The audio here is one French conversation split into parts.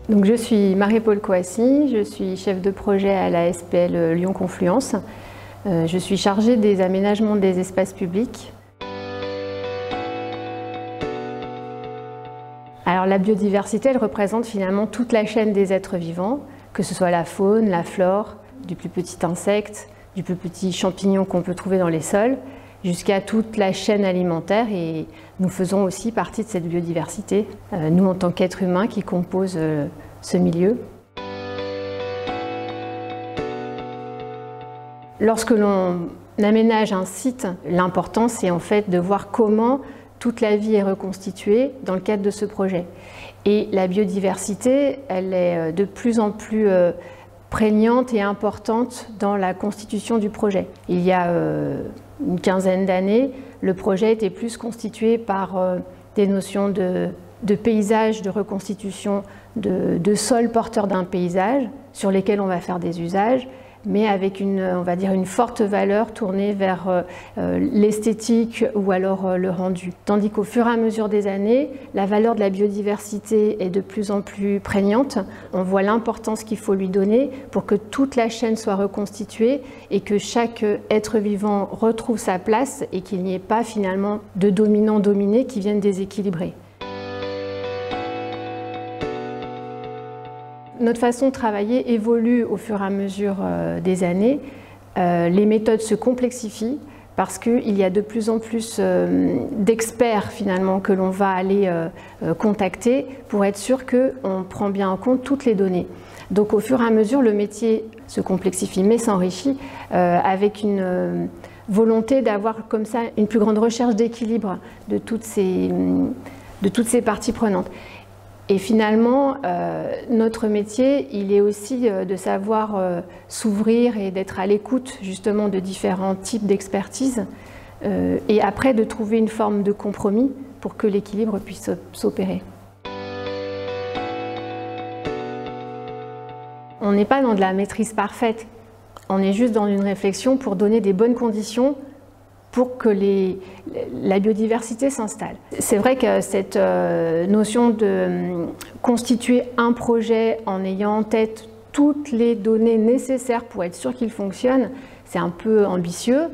Donc, je suis Marie-Paule Coassy, je suis chef de projet à la SPL Lyon Confluence. Je suis chargée des aménagements des espaces publics. Alors la biodiversité, elle représente finalement toute la chaîne des êtres vivants, que ce soit la faune, la flore, du plus petit insecte, du plus petit champignon qu'on peut trouver dans les sols, jusqu'à toute la chaîne alimentaire, et nous faisons aussi partie de cette biodiversité, nous en tant qu'êtres humains qui composent ce milieu. Lorsque l'on aménage un site, l'important c'est en fait de voir comment toute la vie est reconstituée dans le cadre de ce projet. Et la biodiversité, elle est de plus en plus prégnante et importante dans la constitution du projet. Il y a une quinzaine d'années, le projet était plus constitué par des notions de paysage, de reconstitution, de sols porteurs d'un paysage sur lesquels on va faire des usages, mais avec on va dire une forte valeur tournée vers l'esthétique ou alors le rendu. Tandis qu'au fur et à mesure des années, la valeur de la biodiversité est de plus en plus prégnante. On voit l'importance qu'il faut lui donner pour que toute la chaîne soit reconstituée et que chaque être vivant retrouve sa place et qu'il n'y ait pas finalement de dominants-dominés qui viennent déséquilibrer. Notre façon de travailler évolue au fur et à mesure des années. Les méthodes se complexifient parce qu'il y a de plus en plus d'experts finalement que l'on va aller contacter pour être sûr qu'on prend bien en compte toutes les données. Donc au fur et à mesure, le métier se complexifie mais s'enrichit avec une volonté d'avoir comme ça une plus grande recherche d'équilibre de toutes ces parties prenantes. Et finalement, notre métier, il est aussi de savoir s'ouvrir et d'être à l'écoute justement de différents types d'expertise et après de trouver une forme de compromis pour que l'équilibre puisse s'opérer. On n'est pas dans de la maîtrise parfaite, on est juste dans une réflexion pour donner des bonnes conditions pour que la biodiversité s'installe. C'est vrai que cette notion de constituer un projet en ayant en tête toutes les données nécessaires pour être sûr qu'il fonctionne, c'est un peu ambitieux.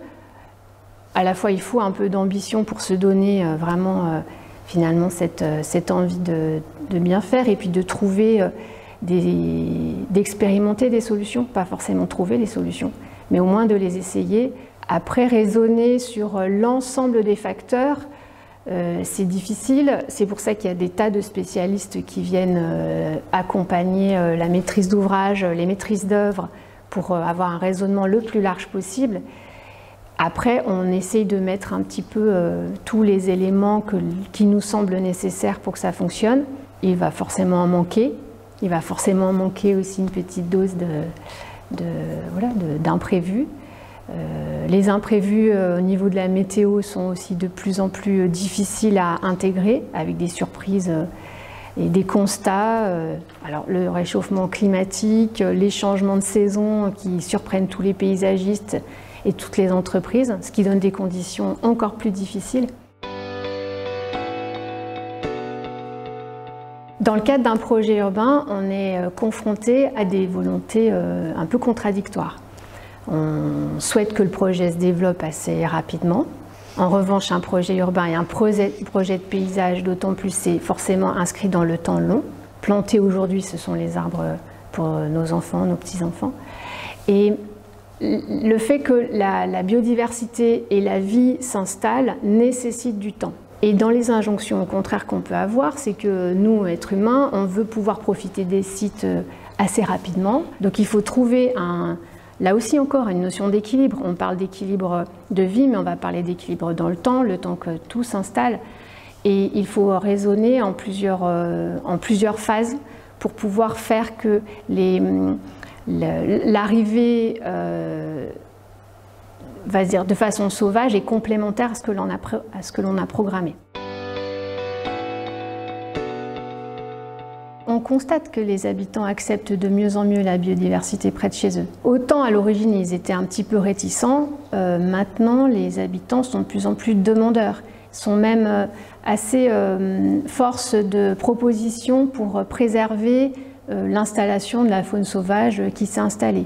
À la fois, il faut un peu d'ambition pour se donner vraiment finalement cette envie de bien faire et puis de trouver, d'expérimenter des solutions, pas forcément trouver les solutions, mais au moins de les essayer. Après, raisonner sur l'ensemble des facteurs, c'est difficile. C'est pour ça qu'il y a des tas de spécialistes qui viennent accompagner la maîtrise d'ouvrage, les maîtrises d'œuvre, pour avoir un raisonnement le plus large possible. Après, on essaye de mettre un petit peu tous les éléments qui nous semblent nécessaires pour que ça fonctionne. Il va forcément en manquer. Il va forcément manquer aussi une petite dose d'imprévu. Les imprévus au niveau de la météo sont aussi de plus en plus difficiles à intégrer avec des surprises et des constats. Alors le réchauffement climatique, les changements de saison qui surprennent tous les paysagistes et toutes les entreprises, ce qui donne des conditions encore plus difficiles. Dans le cadre d'un projet urbain, on est confronté à des volontés un peu contradictoires. On souhaite que le projet se développe assez rapidement. En revanche, un projet urbain et un projet de paysage, d'autant plus, c'est forcément inscrit dans le temps long. Planter aujourd'hui, ce sont les arbres pour nos enfants, nos petits-enfants. Et le fait que la biodiversité et la vie s'installent nécessite du temps. Et dans les injonctions, au contraire, qu'on peut avoir, c'est que nous, êtres humains, on veut pouvoir profiter des sites assez rapidement. Donc il faut trouver là aussi encore une notion d'équilibre. On parle d'équilibre de vie, mais on va parler d'équilibre dans le temps que tout s'installe. Et il faut raisonner en plusieurs phases pour pouvoir faire que l'arrivée va dire de façon sauvage et complémentaire à ce que l'on a programmé. On constate que les habitants acceptent de mieux en mieux la biodiversité près de chez eux. Autant à l'origine ils étaient un petit peu réticents, maintenant les habitants sont de plus en plus demandeurs. Ils sont même assez force de proposition pour préserver l'installation de la faune sauvage qui s'est installée.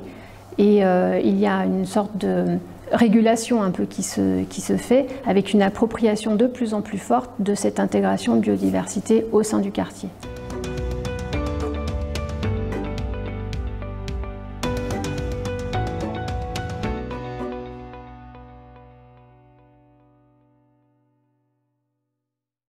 Et il y a une sorte de régulation un peu qui se fait avec une appropriation de plus en plus forte de cette intégration de biodiversité au sein du quartier.